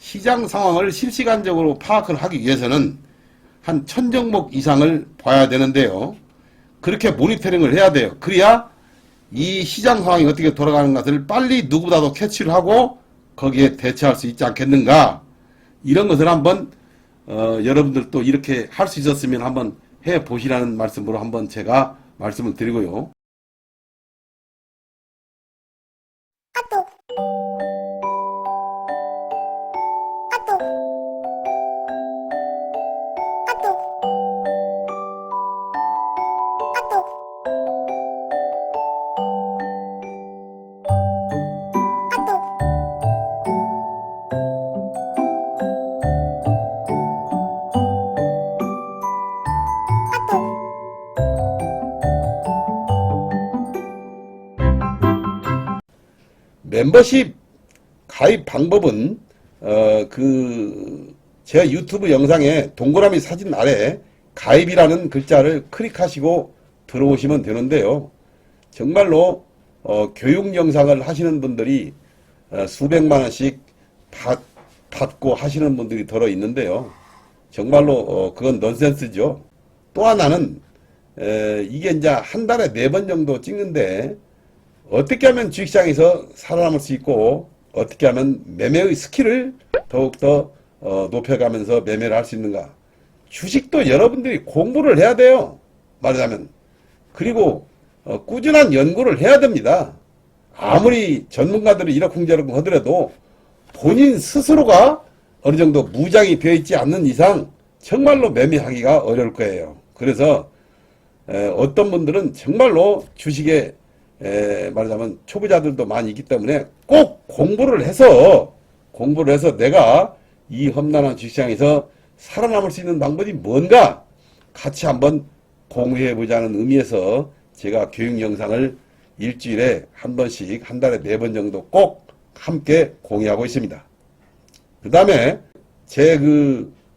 시장 상황을 실시간적으로 파악을 하기 위해서는 한 1000종목 이상을 봐야 되는데요. 그렇게 모니터링을 해야 돼요. 그래야 이 시장 상황이 어떻게 돌아가는 것을 빨리 누구보다도 캐치를 하고 거기에 대처할 수 있지 않겠는가. 이런 것을 한번 여러분들도 이렇게 할 수 있었으면 한번 해보시라는 말씀으로 한번 제가 말씀을 드리고요. 멤버십 가입 방법은 제가 유튜브 영상에 동그라미 사진 아래 가입이라는 글자를 클릭하시고 들어오시면 되는데요. 정말로 교육 영상을 하시는 분들이 수백만 원씩 받고 하시는 분들이 들어 있는데요. 정말로 그건 넌센스죠. 또 하나는 이게 이제 한 달에 4번 정도 찍는데 어떻게 하면 주식시장에서 살아남을 수 있고 어떻게 하면 매매의 스킬을 더욱더 높여가면서 매매를 할 수 있는가. 주식도 여러분들이 공부를 해야 돼요. 말하자면. 그리고 꾸준한 연구를 해야 됩니다. 아무리 전문가들이 이러쿵저러쿵 하더라도 본인 스스로가 어느 정도 무장이 되어 있지 않는 이상 정말로 매매하기가 어려울 거예요. 그래서 어떤 분들은 정말로 주식에 말하자면 초보자들도 많이 있기 때문에 꼭 공부를 해서 내가 이 험난한 주식시장에서 살아남을 수 있는 방법이 뭔가 같이 한번 공유해 보자는 의미에서 제가 교육 영상을 일주일에 한 번씩 한 달에 4번 정도 꼭 함께 공유하고 있습니다. 그 다음에 제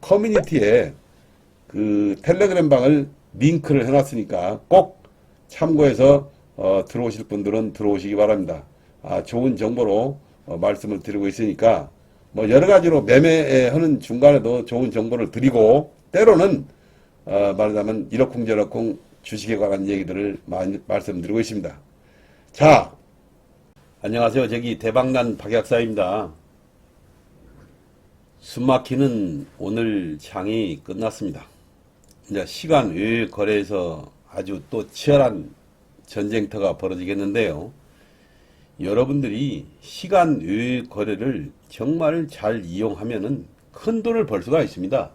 커뮤니티에 텔레그램 방을 링크를 해놨으니까 꼭 참고해서 들어오실 분들은 들어오시기 바랍니다. 좋은 정보로 말씀을 드리고 있으니까 뭐 여러 가지로 매매하는 중간에도 좋은 정보를 드리고 때로는 말하자면 이러쿵저러쿵 주식에 관한 얘기들을 많이 말씀드리고 있습니다. 자, 안녕하세요. 저기 대박난 박약사입니다. 숨막히는 오늘 장이 끝났습니다. 이제 시간 외 거래에서 아주 또 치열한 전쟁터가 벌어지겠는데요. 여러분들이 시간 외 거래를 정말 잘 이용하면은 큰 돈을 벌 수가 있습니다.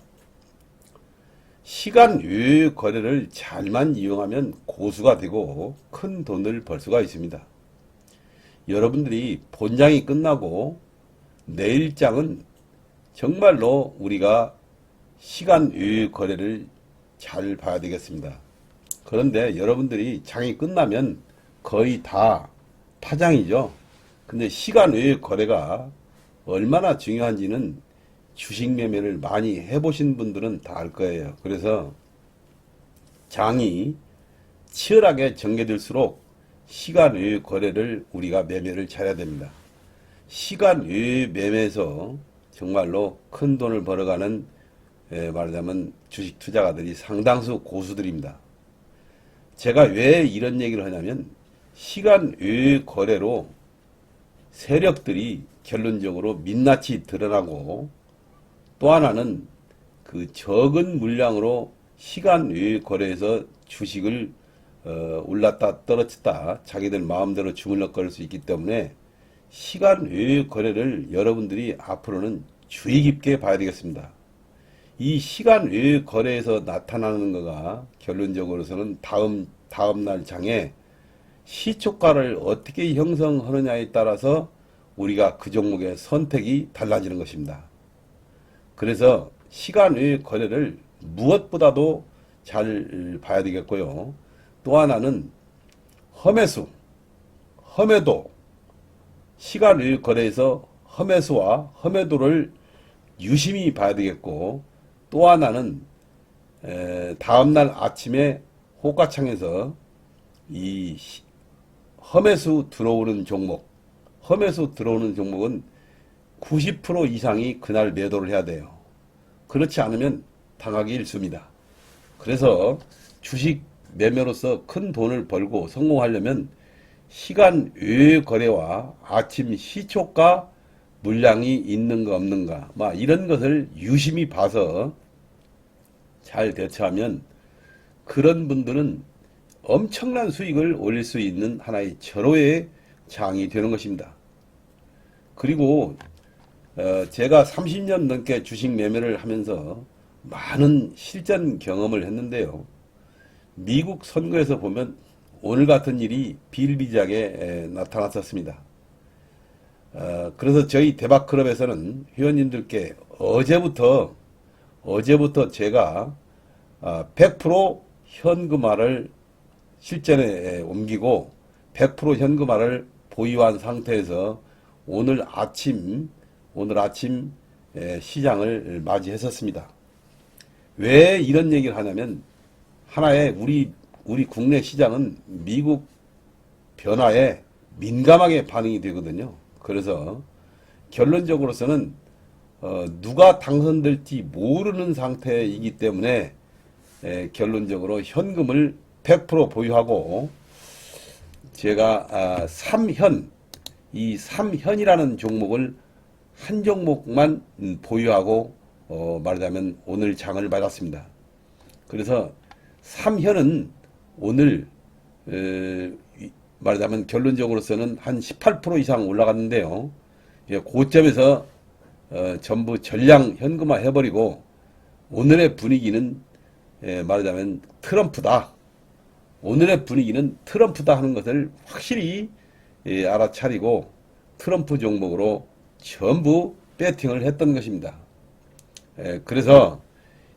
시간 외 거래를 잘만 이용하면 고수가 되고 큰 돈을 벌 수가 있습니다. 여러분들이 본장이 끝나고 내일장은 정말로 우리가 시간 외 거래를 잘 봐야 되겠습니다. 그런데 여러분들이 장이 끝나면 거의 다 파장이죠. 근데 시간 외 거래가 얼마나 중요한지는 주식 매매를 많이 해보신 분들은 다 알 거예요. 그래서 장이 치열하게 전개될수록 시간 외 거래를 우리가 매매를 잘해야 됩니다. 시간 외 매매에서 정말로 큰 돈을 벌어가는 말하자면 주식 투자가들이 상당수 고수들입니다. 제가 왜 이런 얘기를 하냐면 시간 외 거래로 세력들이 결론적으로 민낯이 드러나고 또 하나는 적은 물량으로 시간 외 거래에서 주식을 올랐다 떨어졌다 자기들 마음대로 주물럭거릴 수 있기 때문에 시간 외 거래를 여러분들이 앞으로는 주의 깊게 봐야 되겠습니다. 이 시간 외 거래에서 나타나는 거가 결론적으로서는 다음날 장에 시초가를 어떻게 형성하느냐에 따라서 우리가 그 종목의 선택이 달라지는 것입니다. 그래서 시간 외 거래를 무엇보다도 잘 봐야 되겠고요. 또 하나는 험해도 시간 외 거래에서 험해수와 험해도를 유심히 봐야 되겠고 또 하나는 다음날 아침에 호가창에서 이 험해수 들어오는 종목은 90% 이상이 그날 매도를 해야 돼요. 그렇지 않으면 당하기 일쑤입니다. 그래서 주식 매매로서 큰 돈을 벌고 성공하려면 시간 외 거래와 아침 시초가 물량이 있는가 없는가 이런 것을 유심히 봐서 잘 대처하면 그런 분들은 엄청난 수익을 올릴 수 있는 하나의 절호의 장이 되는 것입니다. 그리고 제가 30년 넘게 주식 매매를 하면서 많은 실전 경험을 했는데요. 미국 선거에서 보면 오늘 같은 일이 비일비재하게 나타났었습니다. 그래서 저희 대박클럽에서는 회원님들께 어제부터 제가 100% 현금화를 실전에 옮기고 100% 현금화를 보유한 상태에서 오늘 아침 시장을 맞이했었습니다. 왜 이런 얘기를 하냐면 하나의 우리 국내 시장은 미국 변화에 민감하게 반응이 되거든요. 그래서 결론적으로서는 누가 당선될지 모르는 상태이기 때문에 결론적으로 현금을 100% 보유하고 제가 3현 이 3현이라는 종목을 한 종목만 보유하고 말하자면 오늘 장을 맞았습니다. 그래서 3현은 오늘 말하자면 결론적으로서는 한 18% 이상 올라갔는데요. 고점에서 전부 전량 현금화 해버리고 오늘의 분위기는 말하자면 트럼프다. 오늘의 분위기는 트럼프다 하는 것을 확실히 알아차리고 트럼프 종목으로 전부 배팅을 했던 것입니다. 그래서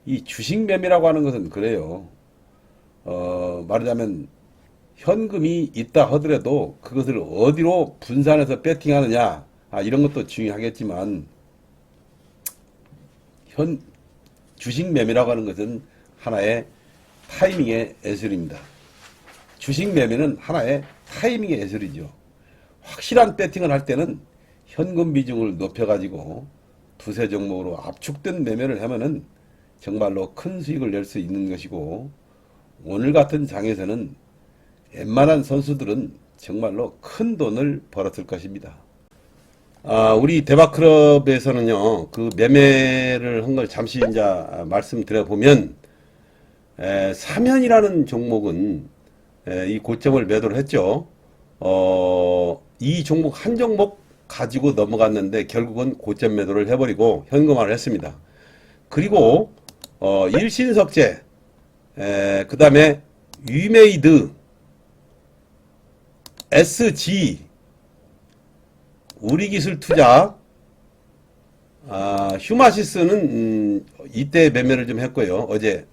이 주식 매매라고 하는 것은 그래요. 말하자면 현금이 있다 하더라도 그것을 어디로 분산해서 배팅하느냐 이런 것도 중요하겠지만 주식 매매라고 하는 것은 하나의 타이밍의 예술입니다. 주식 매매는 하나의 타이밍의 예술이죠. 확실한 배팅을 할 때는 현금 비중을 높여가지고 두세 종목으로 압축된 매매를 하면은 정말로 큰 수익을 낼 수 있는 것이고 오늘 같은 장에서는 웬만한 선수들은 정말로 큰 돈을 벌었을 것입니다. 우리 대박클럽에서는요, 그 매매를 한 걸 잠시 이제 말씀드려보면, 3현이라는 종목은, 이 고점을 매도를 했죠. 이 종목 한 종목 가지고 넘어갔는데, 결국은 고점 매도를 해버리고 현금화를 했습니다. 그리고, 일신석재, 그 다음에 위메이드, SG, 우리기술투자, 휴마시스는 이때 매매를 좀 했고요. 어제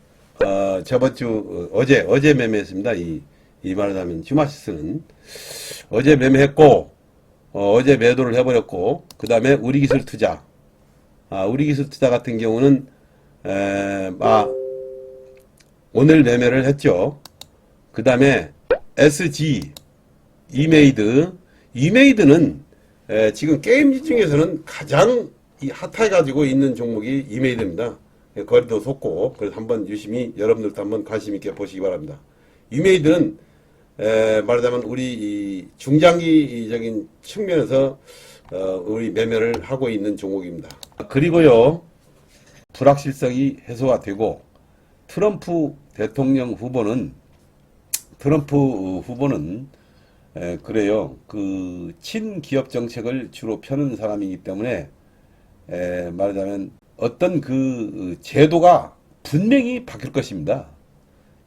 어제 매매했습니다. 이 말하자면 휴마시스는 어제 매매했고, 어제 매도를 해버렸고, 그 다음에 우리기술투자, 우리기술투자 같은 경우는 오늘 매매를 했죠. 그 다음에 SG, 이메이드는 지금 게임지 중에서는 가장 핫해가지고 있는 종목이 이메이드입니다. 거리도 솟고, 그래서 한번 유심히 여러분들도 한번 관심 있게 보시기 바랍니다. 이메이드는 말하자면 우리 중장기적인 측면에서 우리 매매를 하고 있는 종목입니다. 그리고요, 불확실성이 해소가 되고 트럼프 대통령 후보는 그래요. 그 친기업 정책을 주로 펴는 사람이기 때문에 말하자면 어떤 그 제도가 분명히 바뀔 것입니다.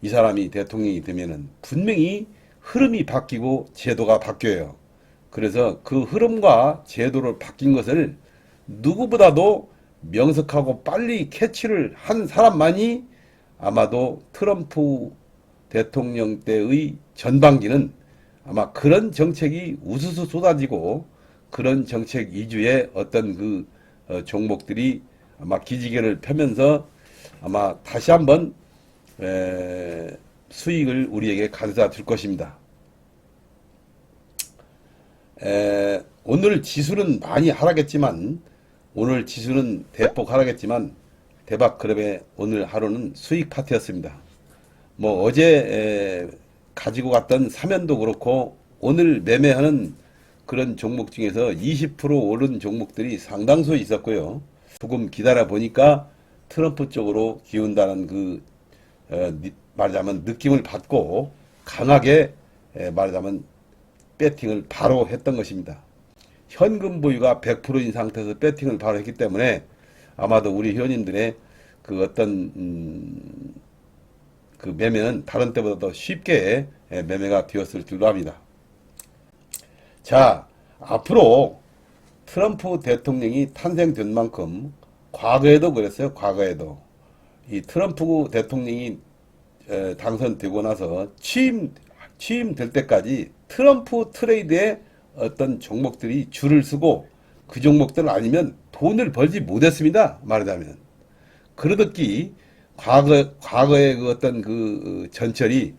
이 사람이 대통령이 되면은 분명히 흐름이 바뀌고 제도가 바뀌어요. 그래서 그 흐름과 제도를 바뀐 것을 누구보다도 명석하고 빨리 캐치를 한 사람만이 아마도 트럼프 대통령 때의 전반기는 아마 그런 정책이 우수수 쏟아지고 그런 정책 위주의 어떤 그 종목들이 아마 기지개를 펴면서 아마 다시 한번 수익을 우리에게 가져다 줄 것입니다. 오늘 지수는 많이 하락했지만 오늘 지수는 대폭 하락했지만 대박클럽의 오늘 하루는 수익 파티였습니다. 뭐 어제 가지고 갔던 사면도 그렇고 오늘 매매하는 그런 종목 중에서 20% 오른 종목들이 상당수 있었고요. 조금 기다려 보니까 트럼프 쪽으로 기운다는 말하자면 느낌을 받고 강하게 말하자면 배팅을 바로 했던 것입니다. 현금 보유가 100%인 상태에서 배팅을 바로 했기 때문에 아마도 우리 회원님들의 그 어떤 그 매매는 다른 때보다 더 쉽게 매매가 되었을 줄로 합니다. 자, 앞으로 트럼프 대통령이 탄생된 만큼 과거에도 그랬어요. 과거에도 이 트럼프 대통령이 당선되고 나서 취임될 때까지 트럼프 트레이드에 어떤 종목들이 줄을 서고 그 종목들 아니면 돈을 벌지 못했습니다. 말하자면 그러듯이 과거의 그 어떤 그 전철이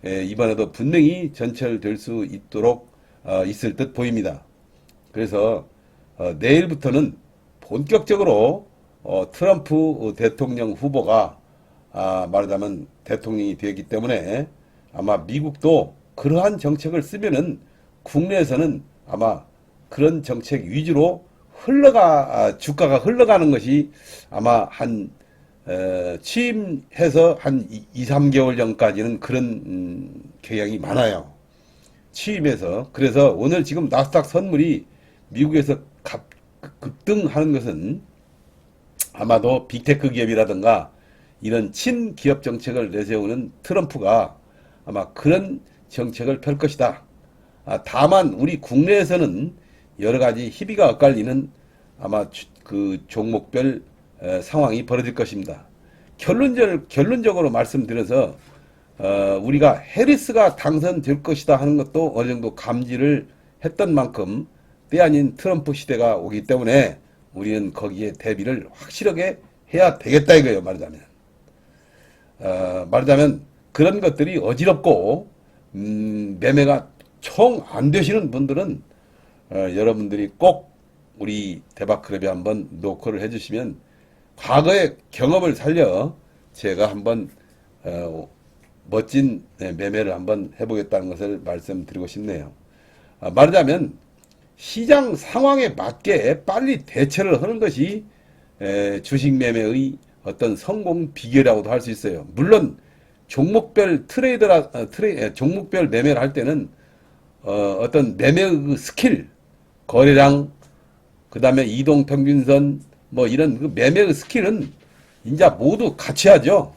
이번에도 분명히 전철될 수 있도록 있을 듯 보입니다. 그래서 내일부터는 본격적으로 트럼프 대통령 후보가 말하자면 대통령이 되기 때문에 아마 미국도 그러한 정책을 쓰면은 국내에서는 아마 그런 정책 위주로 주가가 흘러가는 것이 아마 취임해서 한 2, 3개월 전까지는 그런 경향이 많아요. 취임해서. 그래서 오늘 지금 나스닥 선물이 미국에서 급등하는 것은 아마도 빅테크 기업이라든가 이런 친기업 정책을 내세우는 트럼프가 아마 그런 정책을 펼 것이다. 다만 우리 국내에서는 여러 가지 희비가 엇갈리는 아마 그 종목별 상황이 벌어질 것입니다. 결론적으로 말씀드려서 우리가 해리스가 당선될 것이다 하는 것도 어느 정도 감지를 했던 만큼 때 아닌 트럼프 시대가 오기 때문에 우리는 거기에 대비를 확실하게 해야 되겠다 이거예요. 말하자면 그런 것들이 어지럽고 매매가 총 안 되시는 분들은 여러분들이 꼭 우리 대박클럽에 한번 노크를 해주시면 과거의 경험을 살려 제가 한번 멋진 매매를 한번 해보겠다는 것을 말씀드리고 싶네요. 말하자면 시장 상황에 맞게 빨리 대처를 하는 것이 주식 매매의 어떤 성공 비결이라고도 할 수 있어요. 물론 종목별 종목별 매매를 할 때는 어떤 매매의 그 스킬, 거래량, 그 다음에 이동평균선, 뭐 이런 그 매매의 스킬은 이제 모두 갖춰야죠.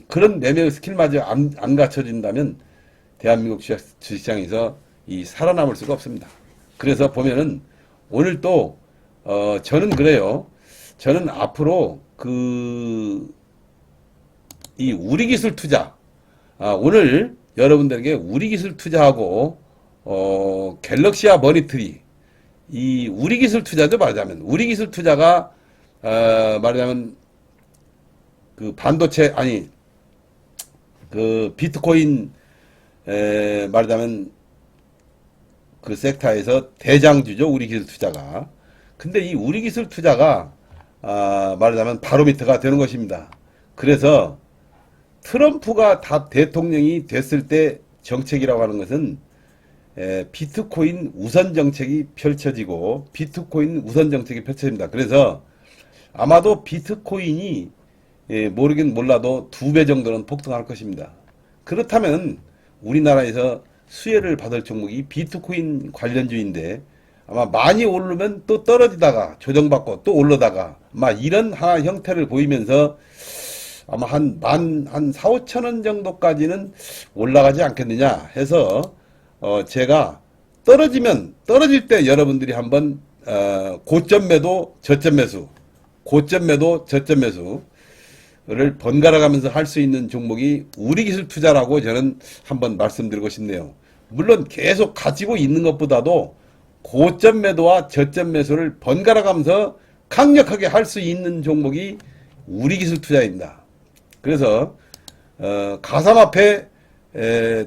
그런 매매의 스킬마저 안 갖춰진다면 대한민국 주식시장에서 살아남을 수가 없습니다. 그래서 보면은 오늘 또 저는 그래요. 저는 앞으로 이 우리기술 투자, 오늘 여러분들에게 우리기술 투자하고 갤럭시아 머니트리, 이 우리기술 투자죠. 말하자면 우리기술 투자가 말하자면 그 반도체 그 비트코인 말하자면 그 섹터에서 대장주죠. 우리기술 투자가. 근데 이 우리기술 투자가 말하자면 바로미터가 되는 것입니다. 그래서 트럼프가 대통령이 됐을 때 정책이라고 하는 것은 비트코인 우선 정책이 펼쳐지고 비트코인 우선 정책이 펼쳐집니다. 그래서 아마도 비트코인이 모르긴 몰라도 2배 정도는 폭등할 것입니다. 그렇다면 우리나라에서 수혜를 받을 종목이 비트코인 관련주인데 아마 많이 오르면 또 떨어지다가 조정받고 또 올라다가 아마 이런 형태를 보이면서 아마 한 4, 5천 원 정도까지는 올라가지 않겠느냐 해서 제가 떨어질 때 여러분들이 한번 고점 매도 저점 매수 를 번갈아 가면서 할 수 있는 종목이 우리기술 투자라고 저는 한번 말씀드리고 싶네요. 물론 계속 가지고 있는 것보다도 고점 매도와 저점 매수를 번갈아 가면서 강력하게 할 수 있는 종목이 우리기술 투자입니다. 그래서 가상화폐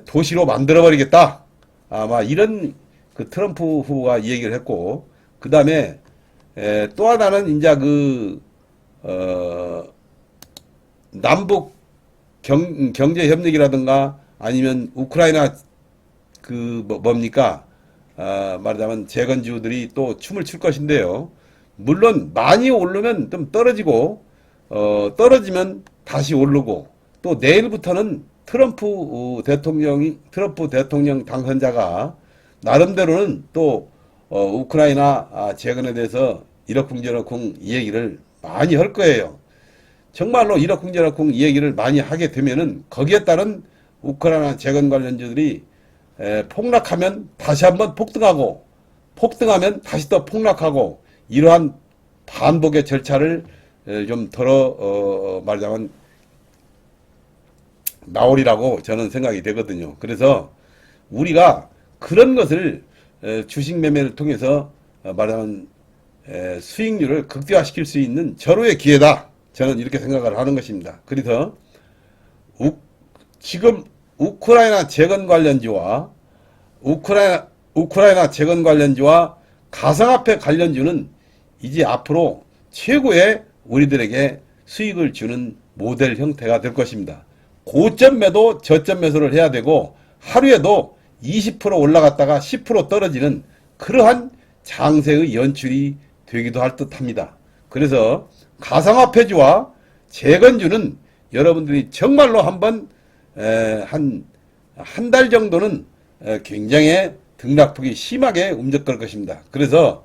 도시로 만들어 버리겠다. 아마 이런 그 트럼프 후보가 이 얘기를 했고, 그 다음에 또 하나는 이제 남북 경제 협력이라든가 아니면 우크라이나 뭡니까? 말하자면 재건주들이 또 춤을 출 것인데요. 물론 많이 오르면 좀 떨어지고, 떨어지면 다시 오르고, 또 내일부터는 트럼프 대통령 당선자가 나름대로는 또, 우크라이나 재건에 대해서 이러쿵저러쿵 이 얘기를 많이 할 거예요. 정말로 이러쿵저러쿵 이 얘기를 많이 하게 되면은 거기에 따른 우크라이나 재건 관련주들이 폭락하면 다시 한번 폭등하고, 폭등하면 다시 또 폭락하고, 이러한 반복의 절차를 좀 말하자면 나오리라고 저는 생각이 되거든요. 그래서 우리가 그런 것을 주식 매매를 통해서 말하자면 수익률을 극대화시킬 수 있는 절호의 기회다. 저는 이렇게 생각을 하는 것입니다. 그래서 지금 우크라이나 재건 관련주와 우크라이나 재건 관련주와 가상화폐 관련주는 이제 앞으로 최고의 우리들에게 수익을 주는 모델 형태가 될 것입니다. 고점 매도, 저점 매수를 해야 되고 하루에도 20% 올라갔다가 10% 떨어지는 그러한 장세의 연출이 되기도 할 듯합니다. 그래서 가상화폐주와 재건주는 여러분들이 정말로 한번 한 달 정도는 굉장히 등락폭이 심하게 움직일 것입니다. 그래서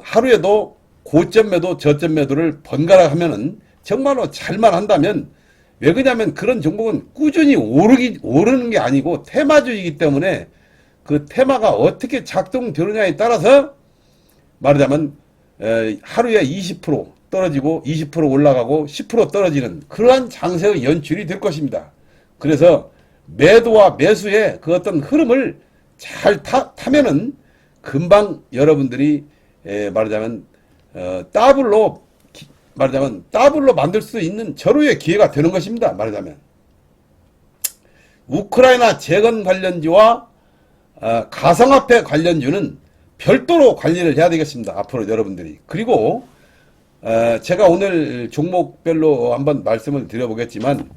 하루에도 고점 매도, 저점 매도를 번갈아 하면은 정말로 잘만 한다면 왜 그러냐면 그런 종목은 꾸준히 오르는 게 아니고 테마주이기 때문에 그 테마가 어떻게 작동되느냐에 따라서 말하자면 하루에 20% 떨어지고 20% 올라가고 10% 떨어지는 그러한 장세의 연출이 될 것입니다. 그래서 매도와 매수의 그 어떤 흐름을 잘 타면은 금방 여러분들이 말하자면 더블로 만들 수 있는 절호의 기회가 되는 것입니다. 말하자면 우크라이나 재건 관련주와 가상화폐 관련주는 별도로 관리를 해야 되겠습니다. 앞으로 여러분들이. 그리고 제가 오늘 종목별로 한번 말씀을 드려보겠지만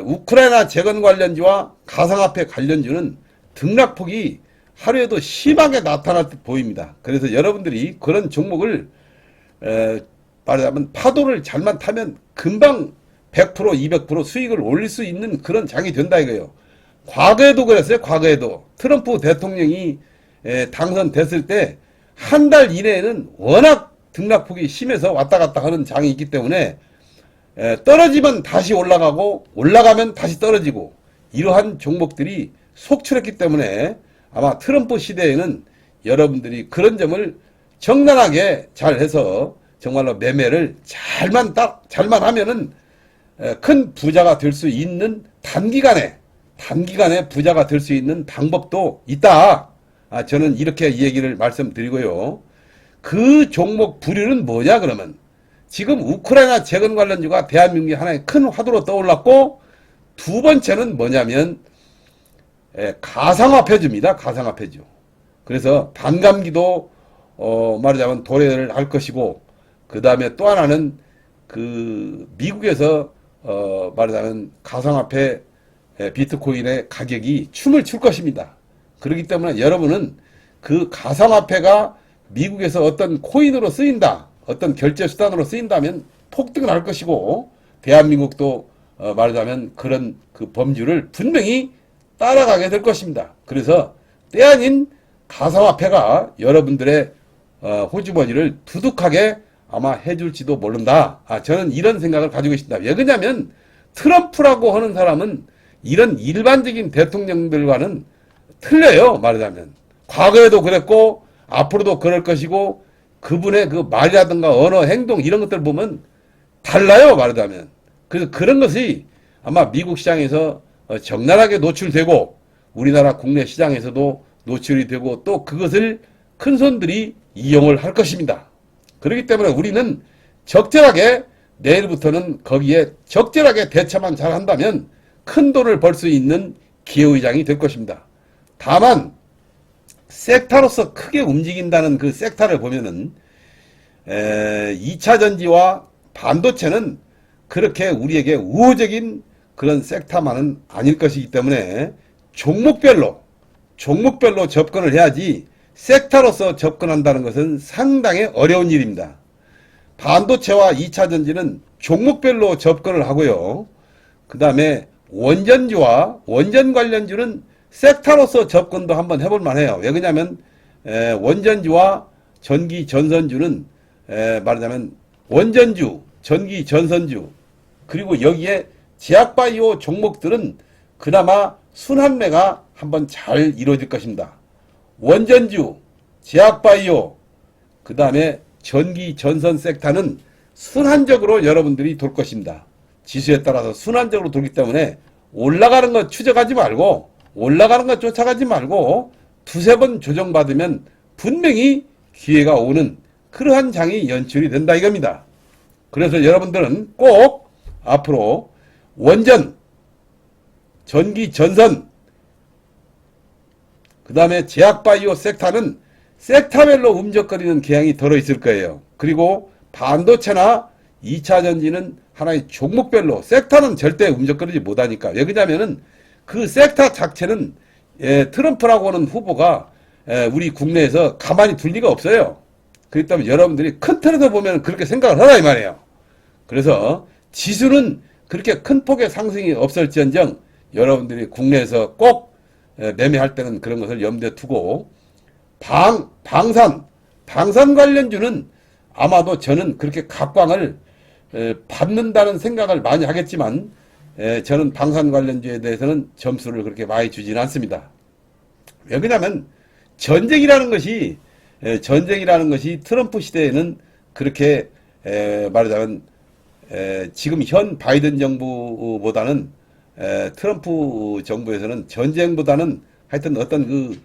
우크라이나 재건 관련주와 가상화폐 관련주는 등락폭이 하루에도 심하게 나타날 듯 보입니다. 그래서 여러분들이 그런 종목을 말하자면 파도를 잘만 타면 금방 100% 200% 수익을 올릴 수 있는 그런 장이 된다 이거예요. 과거에도 그랬어요. 과거에도 트럼프 대통령이 당선됐을 때 한 달 이내에는 워낙 등락폭이 심해서 왔다 갔다 하는 장이 있기 때문에 떨어지면 다시 올라가고 올라가면 다시 떨어지고 이러한 종목들이 속출했기 때문에 아마 트럼프 시대에는 여러분들이 그런 점을 정당하게 잘 해서 정말로 매매를 잘만 하면은 큰 부자가 될 수 있는 단기간에 부자가 될 수 있는 방법도 있다. 저는 이렇게 얘기를 말씀드리고요. 그 종목 부류는 뭐냐 그러면 지금 우크라이나 재건 관련주가 대한민국의 하나의 큰 화두로 떠올랐고 두 번째는 뭐냐면 가상화폐주입니다. 가상화폐주. 그래서 반감기도 말하자면 도래를 할 것이고 그 다음에 또 하나는 미국에서 말하자면 가상화폐 비트코인의 가격이 춤을 출 것입니다. 그렇기 때문에 여러분은 그 가상화폐가 미국에서 어떤 코인으로 쓰인다, 어떤 결제 수단으로 쓰인다면 폭등을 할 것이고 대한민국도 말하자면 그런 그 범주를 분명히 따라가게 될 것입니다. 그래서 때 아닌 가상화폐가 여러분들의 호주머니를 두둑하게 아마 해줄지도 모른다. 저는 이런 생각을 가지고 있습니다. 왜 그러냐면 트럼프라고 하는 사람은 이런 일반적인 대통령들과는 틀려요. 말하자면 과거에도 그랬고 앞으로도 그럴 것이고 그분의 그 말이라든가 언어, 행동 이런 것들 보면 달라요. 말하자면 그래서 그런 것이 아마 미국 시장에서 적나라하게 노출되고 우리나라 국내 시장에서도 노출이 되고 또 그것을 큰 손들이 이용을 할 것입니다. 그렇기 때문에 우리는 적절하게 내일부터는 거기에 적절하게 대처만 잘 한다면 큰 돈을 벌 수 있는 기회의장이 될 것입니다. 다만 섹터로서 크게 움직인다는 그 섹터를 보면은 2차 전지와 반도체는 그렇게 우리에게 우호적인 그런 섹터만은 아닐 것이기 때문에 종목별로 접근을 해야지 섹터로서 접근한다는 것은 상당히 어려운 일입니다. 반도체와 2차 전지는 종목별로 접근을 하고요. 그 다음에 원전주와 원전 관련주는 섹터로서 접근도 한번 해볼 만해요. 왜 그러냐면 원전주와 전기 전선주는 말하자면 원전주, 전기 전선주, 그리고 여기에 제약바이오 종목들은 그나마 순환매가 한번 잘 이루어질 것입니다. 원전주, 제약바이오, 그 다음에 전기 전선 섹터는 순환적으로 여러분들이 돌 것입니다. 지수에 따라서 순환적으로 돌기 때문에 올라가는 것 추적하지 말고, 올라가는 것 쫓아가지 말고 두세 번 조정받으면 분명히 기회가 오는 그러한 장이 연출이 된다 이겁니다. 그래서 여러분들은 꼭 앞으로 원전, 전기 전선, 그 다음에 제약바이오 섹터는 섹터별로 움직거리는 경향이 들어있을 거예요. 그리고 반도체나 2차 전지는 하나의 종목별로, 섹터는 절대 움직거리지 못하니까. 왜 그러냐면은 그 섹터 자체는 트럼프라고 하는 후보가 우리 국내에서 가만히 둘 리가 없어요. 그렇기 때문에 여러분들이 큰 틀에서 보면 그렇게 생각을 하라 이 말이에요. 그래서 지수는 그렇게 큰 폭의 상승이 없을지언정 여러분들이 국내에서 꼭 매매할 때는 그런 것을 염두에 두고, 방산 관련주는 아마도 저는 그렇게 각광을 받는다는 생각을 많이 하겠지만 저는 방산 관련주에 대해서는 점수를 그렇게 많이 주지는 않습니다. 왜 그러냐면 전쟁이라는 것이 트럼프 시대에는 그렇게 말하자면 지금 현 바이든 정부보다는 트럼프 정부에서는 전쟁보다는 하여튼 어떤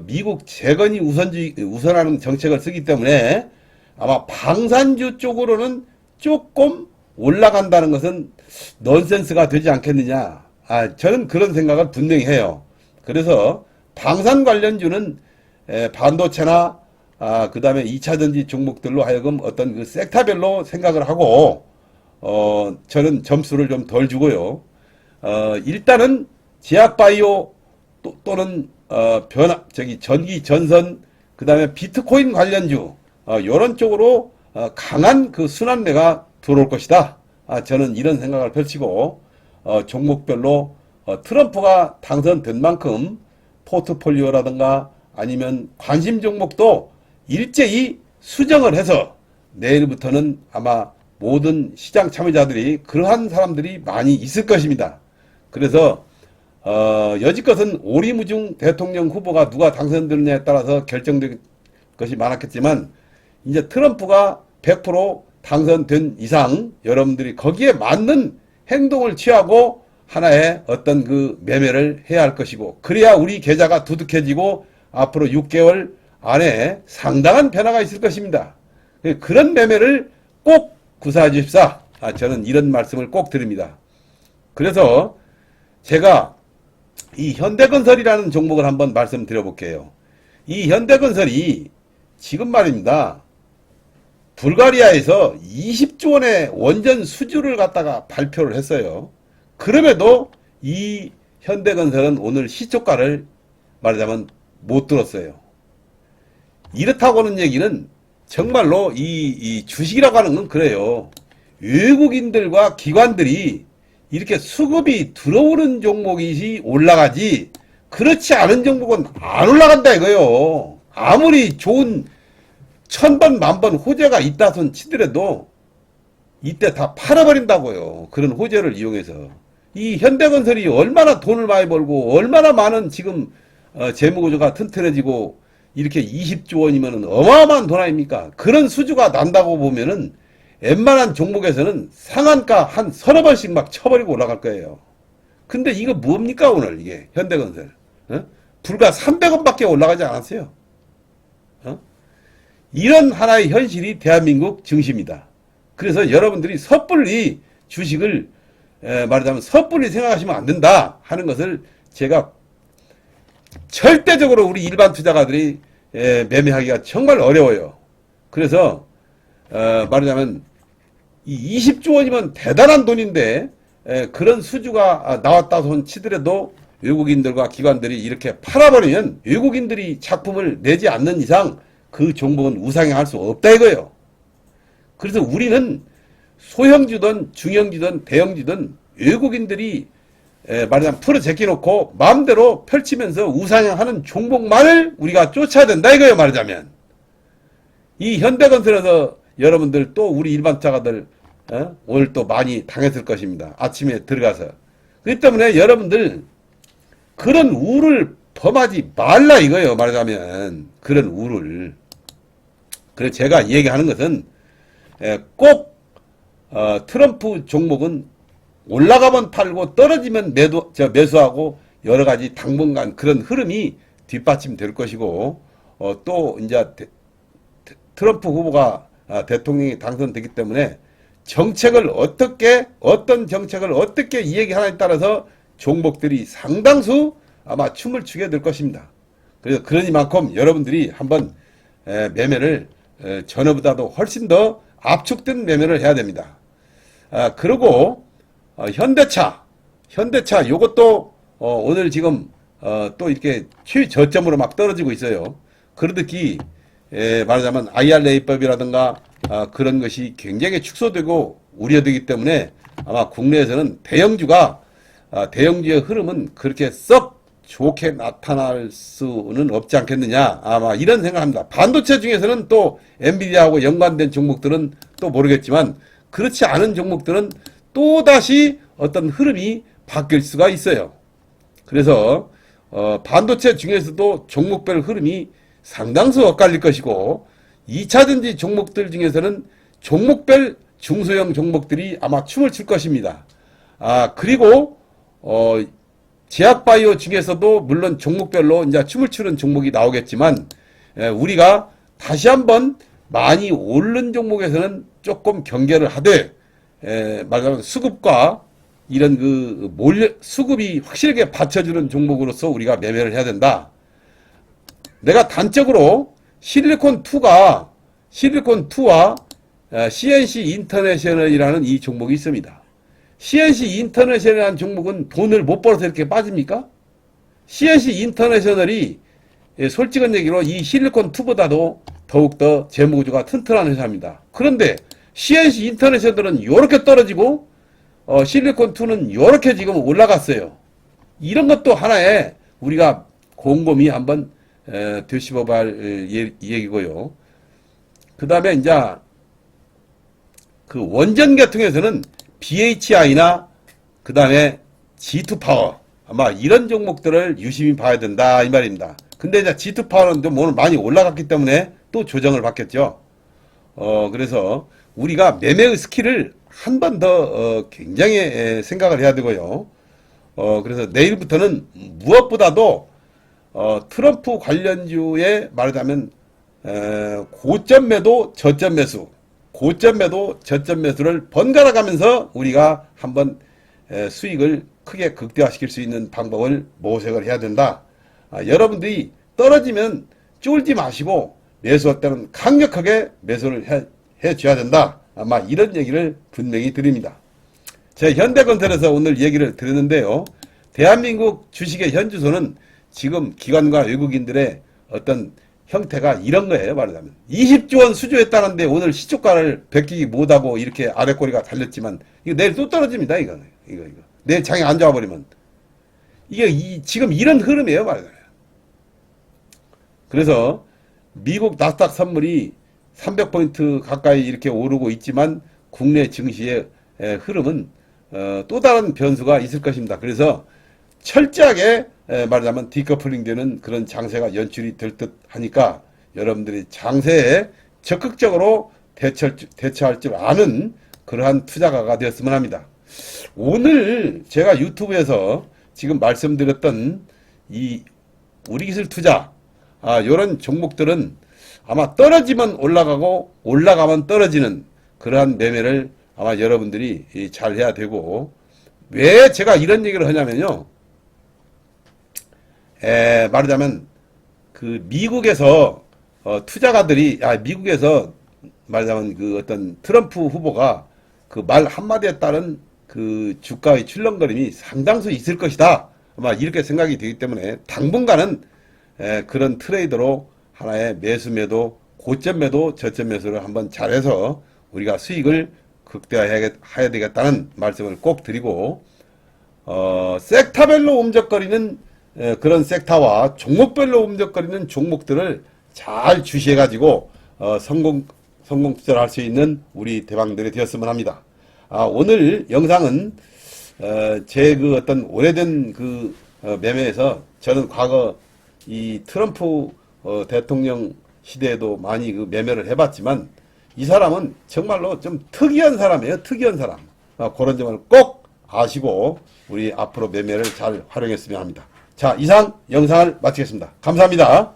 미국 재건이 우선하는 정책을 쓰기 때문에 아마 방산주 쪽으로는 조금 올라간다는 것은 넌센스가 되지 않겠느냐. 저는 그런 생각을 분명히 해요. 그래서 방산 관련주는 반도체나 그 다음에 2차 전지 종목들로 하여금 어떤 그 섹터별로 생각을 하고 저는 점수를 좀 덜 주고요. 일단은 제약바이오 또는 전기 전선, 그 다음에 비트코인 관련주 이런 쪽으로 강한 그 순환매가 들어올 것이다. 저는 이런 생각을 펼치고 종목별로 트럼프가 당선된 만큼 포트폴리오라든가 아니면 관심 종목도 일제히 수정을 해서 내일부터는 아마 모든 시장 참여자들이 그러한 사람들이 많이 있을 것입니다. 그래서 여지껏은 오리무중 대통령 후보가 누가 당선되느냐에 따라서 결정될 것이 많았겠지만 이제 트럼프가 100% 당선된 이상 여러분들이 거기에 맞는 행동을 취하고 하나의 어떤 그 매매를 해야 할 것이고, 그래야 우리 계좌가 두둑해지고 앞으로 6개월 안에 상당한 변화가 있을 것입니다. 그런 매매를 꼭 구사해 주십사. 저는 이런 말씀을 꼭 드립니다. 그래서 제가 이 현대건설이라는 종목을 한번 말씀드려 볼게요. 이 현대건설이 지금 말입니다. 불가리아에서 20조 원의 원전 수주를 갖다가 발표를 했어요. 그럼에도 이 현대건설은 오늘 시초가를 말하자면 못 들었어요. 이렇다고는 얘기는 정말로 이 주식이라고 하는 건 그래요. 외국인들과 기관들이 이렇게 수급이 들어오는 종목이 올라가지, 그렇지 않은 종목은 안 올라간다 이거요. 아무리 좋은 1000번 만번 호재가 있다 손 치더라도 이때 다 팔아버린다고요. 그런 호재를 이용해서. 이 현대건설이 얼마나 돈을 많이 벌고 얼마나 많은 지금 재무구조가 튼튼해지고 이렇게 20조 원이면 어마어마한 돈 아닙니까? 그런 수주가 난다고 보면은 웬만한 종목에서는 상한가 한 서너 번씩 막 쳐버리고 올라갈 거예요. 근데 이거 뭡니까 오늘 이게 현대건설? 불과 300원밖에 올라가지 않았어요. 이런 하나의 현실이 대한민국 증시입니다. 그래서 여러분들이 섣불리 주식을 말하자면 섣불리 생각하시면 안 된다 하는 것을 제가 절대적으로 우리 일반 투자가들이 매매하기가 정말 어려워요. 그래서 말하자면 이 20조 원이면 대단한 돈인데 그런 수주가 나왔다 손 치더라도 외국인들과 기관들이 이렇게 팔아버리면 외국인들이 작품을 내지 않는 이상 그 종목은 우상향할 수 없다 이거예요. 그래서 우리는 소형주든 중형주든 대형주든 외국인들이 말하자면 풀어 제껴놓고 마음대로 펼치면서 우상향하는 종목만을 우리가 쫓아야 된다 이거예요. 말하자면 이 현대건설에서 여러분들 또 우리 일반 투자가들 오늘 또 많이 당했을 것입니다. 아침에 들어가서. 그렇기 때문에 여러분들 그런 우를 범하지 말라 이거예요. 말하자면 그런 우를. 그래서 제가 얘기하는 것은 꼭 트럼프 종목은 올라가면 팔고 떨어지면 매수하고 여러 가지 당분간 그런 흐름이 뒷받침될 것이고 또 이제 트럼프 후보가 대통령이 당선되기 때문에 정책을 어떤 정책을 어떻게 이야기하느냐에 따라서 종목들이 상당수 아마 춤을 추게 될 것입니다. 그래서 그러니만큼 여러분들이 한번 매매를 전에보다도 훨씬 더 압축된 매매를 해야 됩니다. 그리고 현대차 요것도 오늘 지금 또 이렇게 최저점으로 막 떨어지고 있어요. 그러듯이 말하자면 IRA법이라든가 그런 것이 굉장히 축소되고 우려되기 때문에 아마 국내에서는 대형주의 흐름은 그렇게 썩 좋게 나타날 수는 없지 않겠느냐 아마 이런 생각합니다. 반도체 중에서는 또 엔비디아하고 연관된 종목들은 또 모르겠지만 그렇지 않은 종목들은 또다시 어떤 흐름이 바뀔 수가 있어요. 그래서 반도체 중에서도 종목별 흐름이 상당수 엇갈릴 것이고 2차전지 종목들 중에서는 종목별 중소형 종목들이 아마 춤을 출 것입니다. 그리고 제약바이오 중에서도 물론 종목별로 이제 춤을 추는 종목이 나오겠지만 우리가 다시 한번 많이 오른 종목에서는 조금 경계를 하되 말하자면 수급과 이런 수급이 확실하게 받쳐주는 종목으로서 우리가 매매를 해야 된다. 내가 단적으로 실리콘2와 CNC 인터내셔널이라는 이 종목이 있습니다. CNC 인터내셔널이라는 종목은 돈을 못 벌어서 이렇게 빠집니까? CNC 인터내셔널이 솔직한 얘기로 이 실리콘2보다도 더욱더 재무구조가 튼튼한 회사입니다. 그런데 CNC 인터내셔널은 이렇게 떨어지고 실리콘2는 이렇게 지금 올라갔어요. 이런 것도 하나의 우리가 곰곰이 한번 되씹어볼 얘기고요. 그 다음에 이제 그 원전 계통에서는 BHI나 그 다음에 G2파워 아마 이런 종목들을 유심히 봐야 된다 이 말입니다. 근데 이제 G2파워는 좀 오늘 많이 올라갔기 때문에 또 조정을 받겠죠. 그래서 우리가 매매의 스킬을 한 번 더 굉장히 생각을 해야 되고요. 그래서 내일부터는 무엇보다도 트럼프 관련주에 말하자면 고점 매도 저점 매수 저점 매수를 번갈아 가면서 우리가 한번 수익을 크게 극대화시킬 수 있는 방법을 모색을 해야 된다. 여러분들이 떨어지면 쫄지 마시고 매수할 때는 강력하게 매수를 해줘야 된다. 아마 이런 얘기를 분명히 드립니다. 제가 현대건설에서 오늘 얘기를 드렸는데요. 대한민국 주식의 현주소는 지금 기관과 외국인들의 어떤 형태가 이런 거예요. 말하자면 20조 원 수주했다는데 오늘 시초가를 베끼기 못하고 이렇게 아랫꼬리가 달렸지만 이거 내일 또 떨어집니다. 이거 내일 장이 안 좋아버리면 이게 지금 이런 흐름이에요. 말하자면 그래서 미국 나스닥 선물이 300포인트 가까이 이렇게 오르고 있지만 국내 증시의 흐름은 또 다른 변수가 있을 것입니다. 그래서 철저하게 말하자면 디커플링 되는 그런 장세가 연출이 될 듯 하니까 여러분들이 장세에 적극적으로 대처할 줄 아는 그러한 투자가가 되었으면 합니다. 오늘 제가 유튜브에서 지금 말씀드렸던 이 우리기술 투자 이런 종목들은 아마 떨어지면 올라가고 올라가면 떨어지는 그러한 매매를 아마 여러분들이 잘 해야 되고 왜 제가 이런 얘기를 하냐면요. 말하자면 그 미국에서 투자가들이 미국에서 말하자면 그 어떤 트럼프 후보가 그 말 한마디에 따른 그 주가의 출렁거림이 상당수 있을 것이다. 아마 이렇게 생각이 되기 때문에 당분간은 그런 트레이더로 하나의 매수 매도, 고점 매도, 저점 매수를 한번 잘해서 우리가 수익을 극대화해야 되겠다는 말씀을 꼭 드리고, 섹터별로 움직거리는 그런 섹터와 종목별로 움직거리는 종목들을 잘 주시해가지고 성공 투자를 할 수 있는 우리 대방들이 되었으면 합니다. 오늘 영상은 제 그 어떤 오래된 그 매매에서 저는 과거 이 트럼프 대통령 시대에도 많이 그 매매를 해봤지만 이 사람은 정말로 좀 특이한 사람이에요. 특이한 사람. 그런 점을 꼭 아시고 우리 앞으로 매매를 잘 활용했으면 합니다. 자, 이상 영상을 마치겠습니다. 감사합니다.